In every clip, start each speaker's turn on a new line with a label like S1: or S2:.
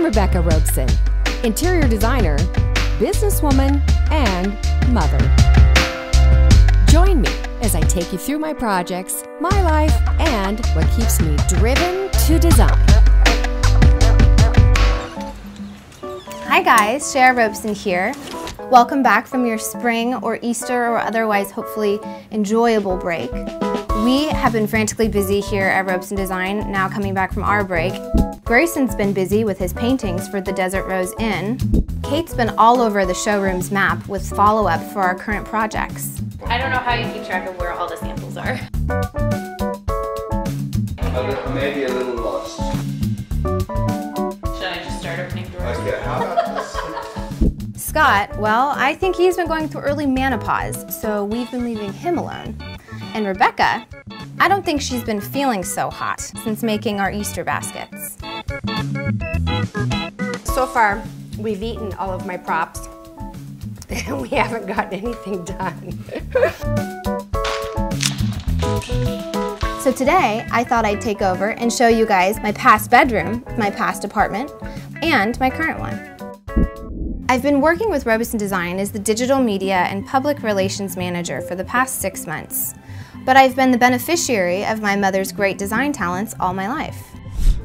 S1: Rebecca Robeson, interior designer, businesswoman, and mother. Join me as I take you through my projects, my life, and what keeps me driven to design.
S2: Hi guys, Shara Robeson here. Welcome back from your spring or Easter or otherwise hopefully enjoyable break. We have been frantically busy here at Robeson Design, now coming back from our break. Grayson's been busy with his paintings for the Desert Rose Inn. Kate's been all over the showroom's map with follow-up for our current projects.
S3: I don't know how you keep track of where all the samples are.
S4: Maybe a little lost.
S3: Should I just start opening drawers?
S4: Okay, how about this?
S2: Scott, well, I think he's been going through early menopause, so we've been leaving him alone. And Rebecca, I don't think she's been feeling so hot since making our Easter baskets.
S5: So far, we've eaten all of my props, and we haven't gotten anything done.
S2: So today, I thought I'd take over and show you guys my past bedroom, my past apartment, and my current one. I've been working with Robeson Design as the digital media and public relations manager for the past 6 months, but I've been the beneficiary of my mother's great design talents all my life.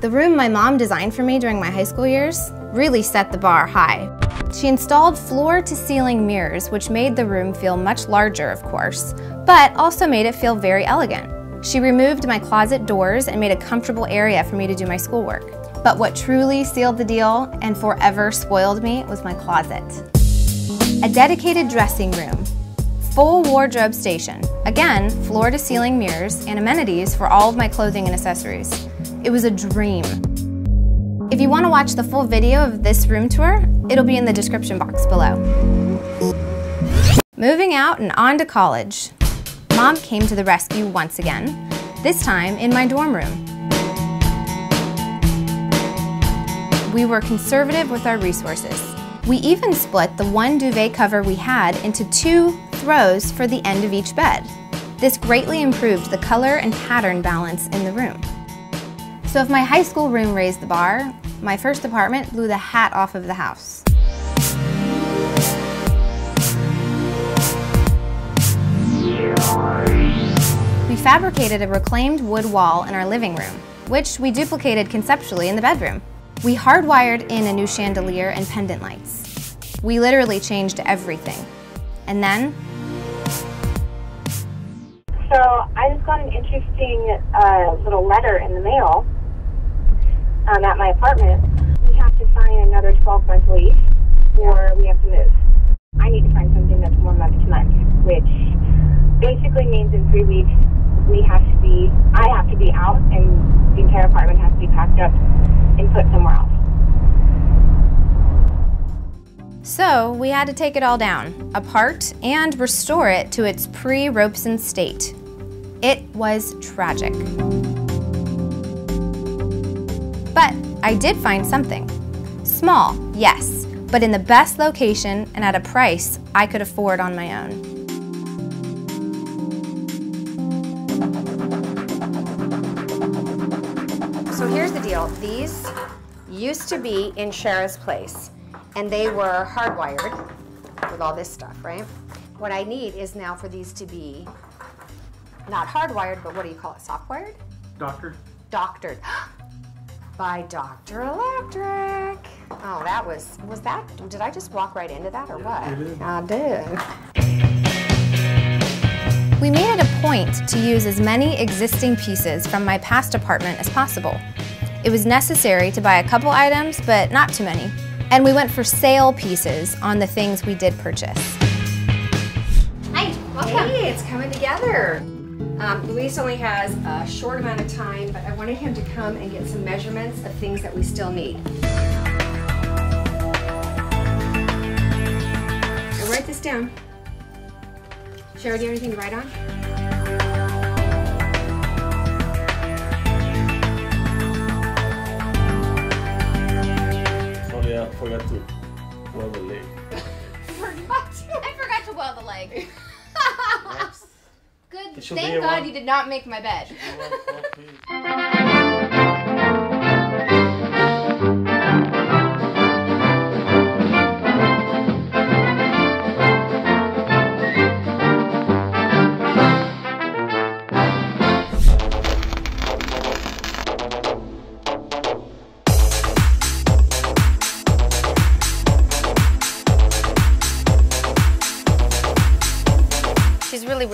S2: The room my mom designed for me during my high school years really set the bar high. She installed floor-to-ceiling mirrors, which made the room feel much larger, of course, but also made it feel very elegant. She removed my closet doors and made a comfortable area for me to do my schoolwork. But what truly sealed the deal and forever spoiled me was my closet. A dedicated dressing room, full wardrobe station, again, floor-to-ceiling mirrors and amenities for all of my clothing and accessories. It was a dream. If you want to watch the full video of this room tour, it'll be in the description box below. Moving out and on to college. Mom came to the rescue once again, this time in my dorm room. We were conservative with our resources. We even split the one duvet cover we had into 2 throws for the end of each bed. This greatly improved the color and pattern balance in the room. So if my high school room raised the bar, my first apartment blew the hat off of the house. We fabricated a reclaimed wood wall in our living room, which we duplicated conceptually in the bedroom. We hardwired in a new chandelier and pendant lights. We literally changed everything. And then...
S6: So I just got an interesting little letter in the mail at my apartment. We have to sign another 12-month lease or we have to move. I need to find something that's more month to month, which basically means in 3 weeks I have to be out and the entire apartment has to be packed up and put somewhere else.
S2: So we had to take it all down, apart, and restore it to its pre-Robeson state. It was tragic. But I did find something. Small, yes, but in the best location and at a price I could afford on my own.
S5: So here's the deal. These used to be in Shara's place, and they were hardwired with all this stuff, right? What I need is now for these to be not hardwired, but what do you call it, soft-wired?
S7: Doctored.
S5: Doctored. By Dr. Electric. Oh, that was that, did I just walk right into that or what?
S7: You did.
S5: I did.
S2: We made it a point to use as many existing pieces from my past apartment as possible. It was necessary to buy a couple items, but not too many. And we went for sale pieces on the things we did purchase.
S5: Hi, welcome.
S8: Hey, it's coming together. Luis only has a short amount of time, but I wanted him to come and get some measurements of things that we still need. I'll write this down. Shara, do you have anything to write on?
S7: Sorry, I forgot to weld the leg.
S2: I forgot to weld the leg.
S7: Yes.
S2: Good,
S7: It should be
S2: thank
S7: a
S2: God
S7: one.
S2: you did not make my bed.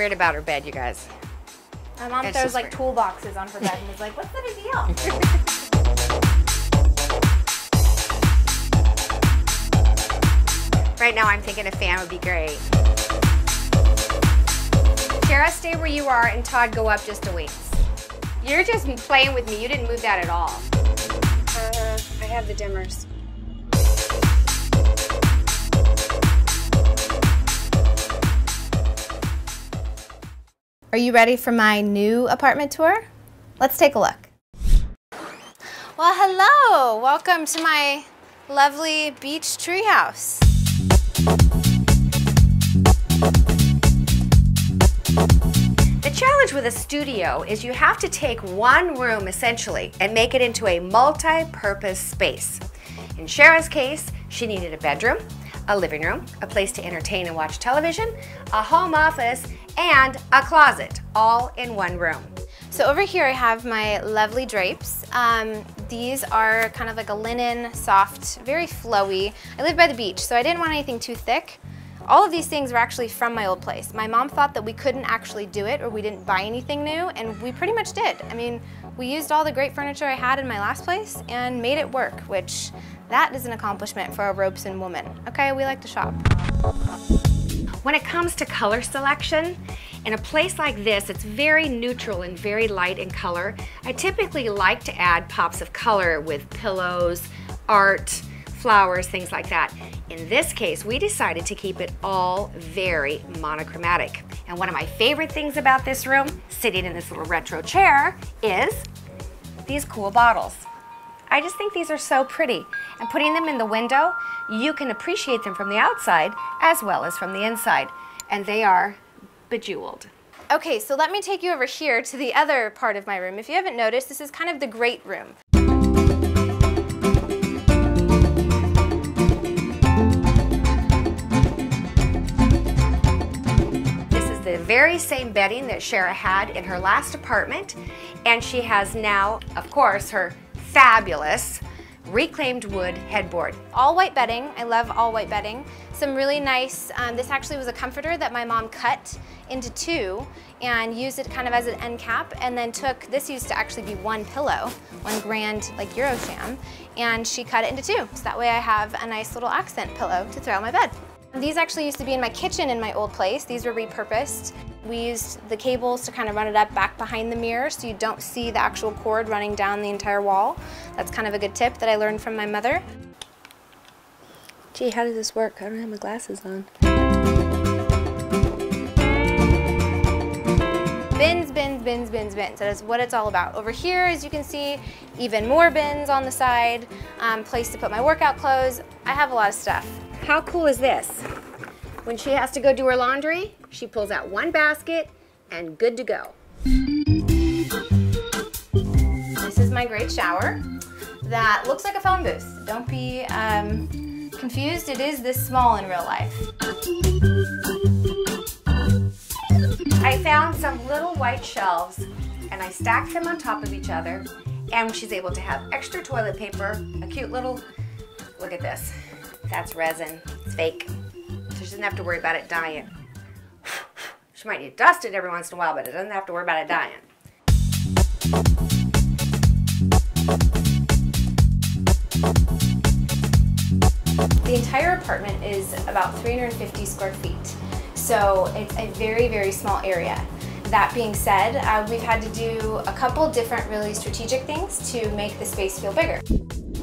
S8: weird about her bed, you guys.
S2: My mom
S8: It's
S2: throws
S8: just
S2: like
S8: weird.
S2: toolboxes on her bed and is like, what's the big deal?
S8: Right now I'm thinking a fan would be great. Kara, stay where you are, and Todd, go up just a ways. You're just playing with me. You didn't move that at all. I have the dimmers.
S2: Are you ready for my new apartment tour? Let's take a look. Well, hello! Welcome to my lovely beach treehouse.
S8: The challenge with a studio is you have to take one room essentially and make it into a multi-purpose space. In Shara's case, she needed a bedroom, a living room, a place to entertain and watch television, a home office, and a closet, all in one room.
S2: So over here I have my lovely drapes. These are kind of like a linen, soft, very flowy. I live by the beach, so I didn't want anything too thick. All of these things were actually from my old place. My mom thought that we couldn't actually do it or we didn't buy anything new, and we pretty much did. I mean, we used all the great furniture I had in my last place and made it work, which that is an accomplishment for a Robeson woman. Okay, we like to shop.
S8: When it comes to color selection, in a place like this, it's very neutral and very light in color. I typically like to add pops of color with pillows, art, flowers, things like that. In this case, we decided to keep it all very monochromatic. And one of my favorite things about this room, sitting in this little retro chair, is these cool bottles. I just think these are so pretty. And putting them in the window, you can appreciate them from the outside as well as from the inside. And they are bejeweled.
S2: Okay, so let me take you over here to the other part of my room. If you haven't noticed, this is kind of the great room.
S8: The very same bedding that Shara had in her last apartment, and she has now, of course, her fabulous reclaimed wood headboard.
S2: All white bedding. I love all white bedding. Some really nice, this actually was a comforter that my mom cut into two and used it kind of as an end cap, and then took, this used to actually be one pillow, one grand like Eurosham, and she cut it into two. So that way I have a nice little accent pillow to throw on my bed. These actually used to be in my kitchen in my old place. These were repurposed. We used the cables to kind of run it up back behind the mirror so you don't see the actual cord running down the entire wall. That's kind of a good tip that I learned from my mother. Gee, how does this work? I don't have my glasses on. Bins, bins, bins, bins, bins. That is what it's all about. Over here, as you can see, even more bins on the side, place to put my workout clothes. I have a lot of stuff.
S8: How cool is this? When she has to go do her laundry, she pulls out one basket and good to go.
S2: This is my great shower that looks like a phone booth. Don't be confused, it is this small in real life.
S8: I found some little white shelves and I stacked them on top of each other, and she's able to have extra toilet paper, a cute little, look at this. That's resin, it's fake. So she doesn't have to worry about it dying. She might need to dust it every once in a while, but it doesn't have to worry about it dying.
S2: The entire apartment is about 350 square feet. So it's a very, very small area. That being said, we've had to do a couple different really strategic things to make the space feel bigger.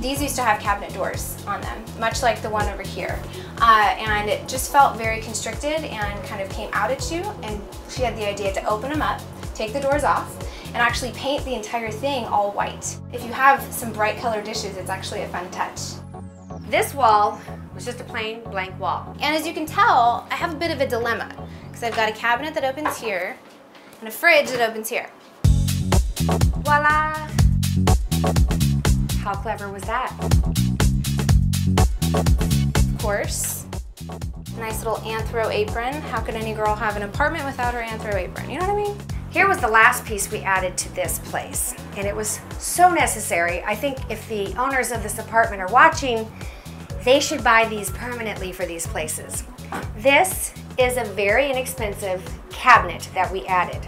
S2: These used to have cabinet doors on them, much like the one over here. And it just felt very constricted and kind of came out at you, and she had the idea to open them up, take the doors off, and actually paint the entire thing all white. If you have some bright colored dishes, it's actually a fun touch.
S8: This wall was just a plain blank wall.
S2: And as you can tell, I have a bit of a dilemma, because I've got a cabinet that opens here, and a fridge that opens here.
S8: Voila! How clever was that?
S2: Of course, nice little Anthro apron. How could any girl have an apartment without her Anthro apron? You know what I mean?
S8: Here was the last piece we added to this place, and it was so necessary. I think if the owners of this apartment are watching, they should buy these permanently for these places. This is a very inexpensive cabinet that we added.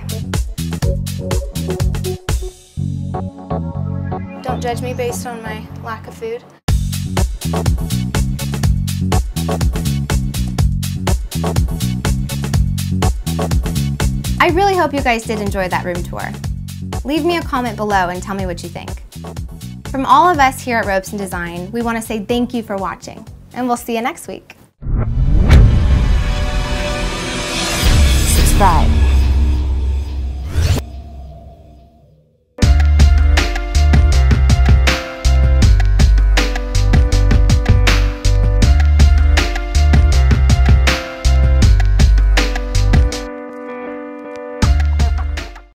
S2: Don't judge me based on my lack of food. I really hope you guys did enjoy that room tour. Leave me a comment below and tell me what you think. From all of us here at Robeson Design, we want to say thank you for watching, and we'll see you next week.
S1: Subscribe.